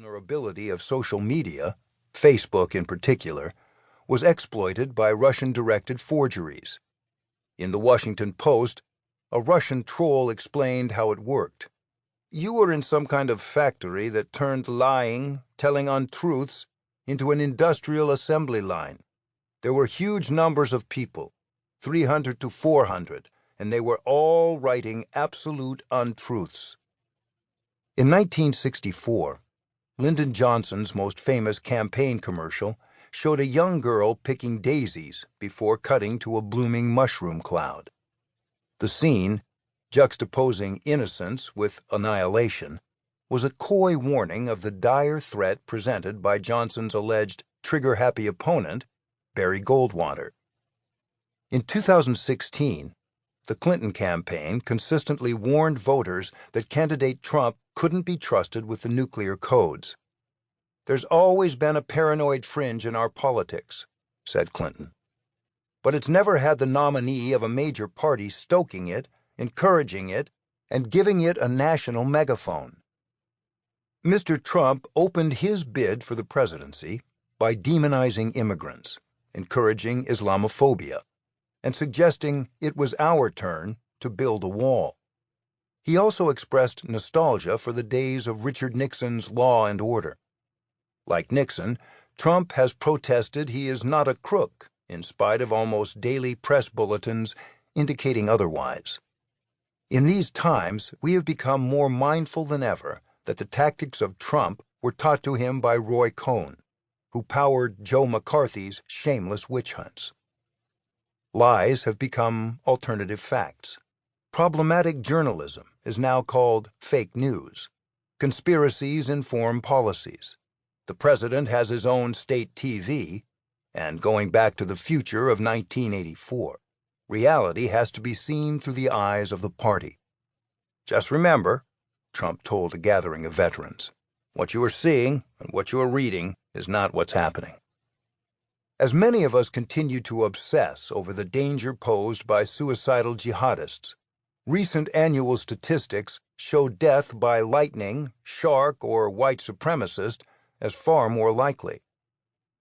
vulnerability of social media, Facebook in particular, was exploited by Russian-directed forgeries. In the Washington Post, a Russian troll explained how it worked. You were in some kind of factory that turned lying, telling untruths, into an industrial assembly line. There were huge numbers of people, 300 to 400, and they were all writing absolute untruths. In 1964, Lyndon Johnson's most famous campaign commercial showed a young girl picking daisies before cutting to a blooming mushroom cloud. The scene, juxtaposing innocence with annihilation, was a coy warning of the dire threat presented by Johnson's alleged trigger-happy opponent, Barry Goldwater. In 2016, the Clinton campaign consistently warned voters that candidate Trump couldn't be trusted with the nuclear codes. "There's always been a paranoid fringe in our politics," said Clinton. "But it's never had the nominee of a major party stoking it, encouraging it, and giving it a national megaphone." Mr. Trump opened his bid for the presidency by demonizing immigrants, encouraging Islamophobia, and suggesting it was our turn to build a wall. He also expressed nostalgia for the days of Richard Nixon's law and order. Like Nixon, Trump has protested he is not a crook, in spite of almost daily press bulletins indicating otherwise. In these times, we have become more mindful than ever that the tactics of Trump were taught to him by Roy Cohn, who powered Joe McCarthy's shameless witch hunts. Lies have become alternative facts. Problematic journalism is now called fake news. Conspiracies inform policies. The president has his own state TV, and going back to the future of 1984, reality has to be seen through the eyes of the party. "Just remember," Trump told a gathering of veterans, "what you are seeing and what you are reading is not what's happening." As many of us continue to obsess over the danger posed by suicidal jihadists, recent annual statistics show death by lightning, shark, or white supremacist as far more likely.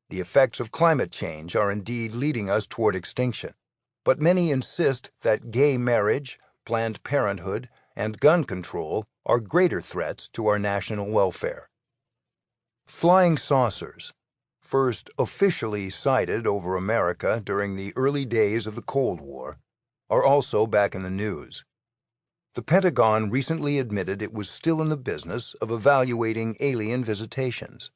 The effects of climate change are indeed leading us toward extinction, but many insist that gay marriage, Planned Parenthood, and gun control are greater threats to our national welfare. Flying saucers, first officially sighted over America during the early days of the Cold War, are also back in the news. The Pentagon recently admitted it was still in the business of evaluating alien visitations.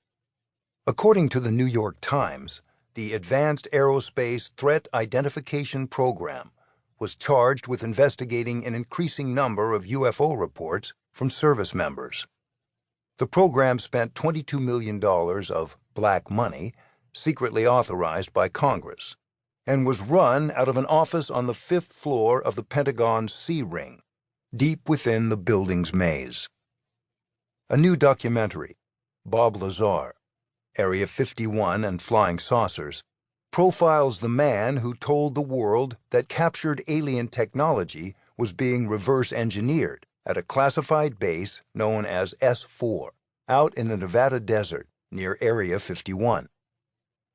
According to the New York Times, the Advanced Aerospace Threat Identification Program was charged with investigating an increasing number of UFO reports from service members. The program spent $22 million of black money, secretly authorized by Congress, and was run out of an office on the 5th floor of the Pentagon's C Ring, deep within the building's maze. A new documentary, Bob Lazar, Area 51 and Flying Saucers, profiles the man who told the world that captured alien technology was being reverse-engineered at a classified base known as S4, out in the Nevada desert near Area 51.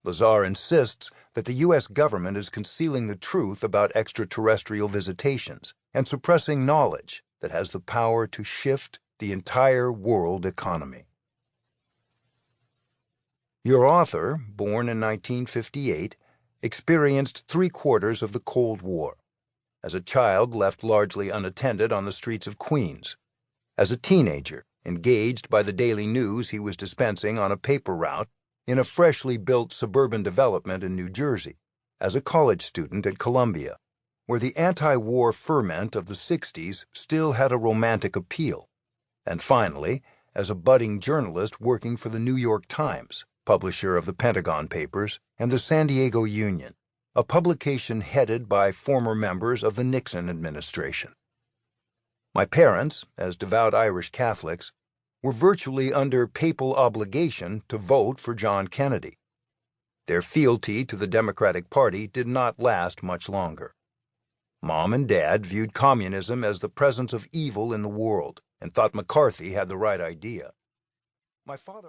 Lazar insists that the U.S. government is concealing the truth about extraterrestrial visitations and suppressing knowledge that has the power to shift the entire world economy. Your author, born in 1958, experienced 3/4 of the Cold War. As a child, left largely unattended on the streets of Queens. As a teenager, engaged by the daily news he was dispensing on a paper route in a freshly built suburban development in New Jersey. As a college student at Columbia, where the anti-war ferment of the 60s still had a romantic appeal. And finally, as a budding journalist working for the New York Times, publisher of the Pentagon Papers, and the San Diego Union, a publication headed by former members of the Nixon administration. My parents, as devout Irish Catholics, were virtually under papal obligation to vote for John Kennedy. Their fealty to the Democratic Party did not last much longer. Mom and Dad viewed communism as the presence of evil in the world and thought McCarthy had the right idea. My father